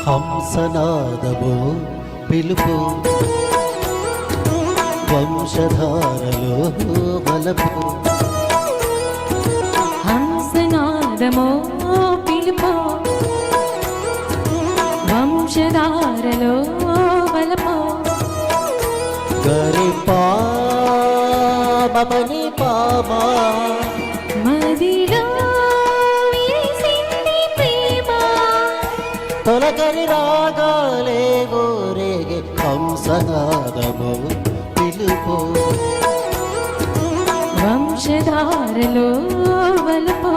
హంసనాదము పిలుపు వంశధారలో వలపు హంసనాదము పిలుపు వంశధారలో వలపు గరి పామని పామా మదిలో విరిసింది ప్రేమ తొలగరి రాగాలే గోరేగే హంసనాదము పిలుపు వంశధారలో వలపు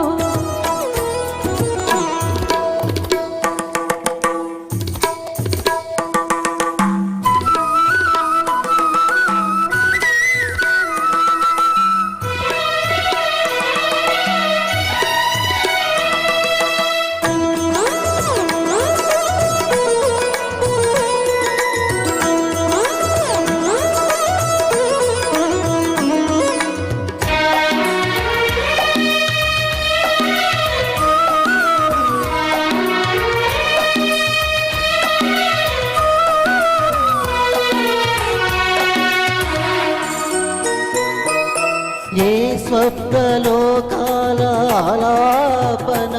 ఏ స్వప్నలోకాల ఆలాపన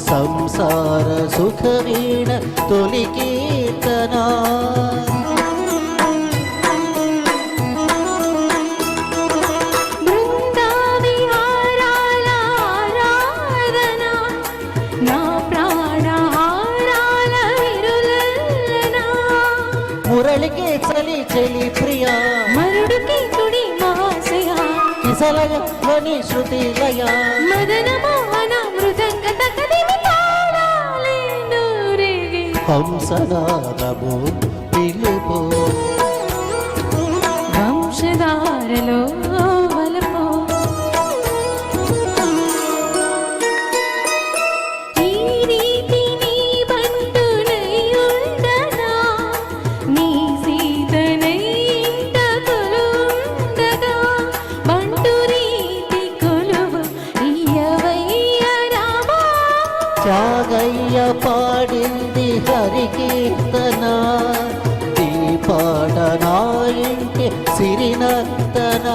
సంసార సుఖ వీణ తొలి కీర్తన బృందావిహారాల ఆరాధన నా ప్రాణహారాల విరులన మురళికి చలి చెలి ప్రియా మరుడుకి తుడి మహాశయ కిసలయ ధ్వని శృతి లయ మదన మోహన మృదంగ తకదిమి తాళాలే నూరేగి హంసనాదము పిలుపు వంశధారలో వలపు ఈ రీతి నీ బంటునై ఉండనా నీ సీతనై ఇంట కొలుండగా బంటు రీతి కొలువు ఇయ్యవయ్య రామా త్యాగయ్య పాడింది హరి కీర్తన ఈ పాట నా ఇంటి సిరినర్తన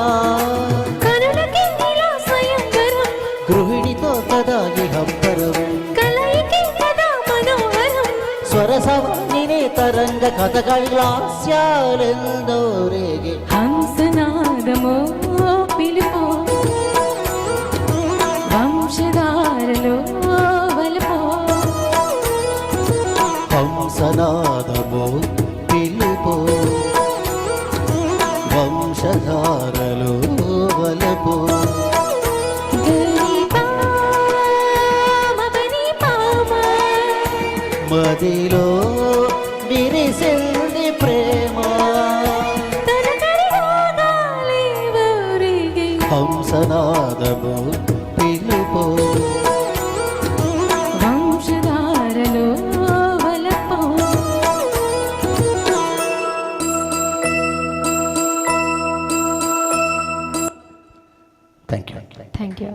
కనులకి నీలో స్వయంవరం గృహిణితో కదా ఇహంపరం కలయికి కదా మనోహరం స్వరసవాణినే తరంగ కథ కైలాస్యాలెందో రేగే హంసనాదము పిలుపు వంశధారలో వలపు హంసనాదము పిలుపు వంశధారలో వలపు గరిపా మగని పామ మదిలో విరిసింది ప్రేమ తనకరి రాగాలే ఊరేగి హంసనాదము పిలుపు వంశధారలో వలపు థ్యాంక్ యూ థ్యాంక్ యూ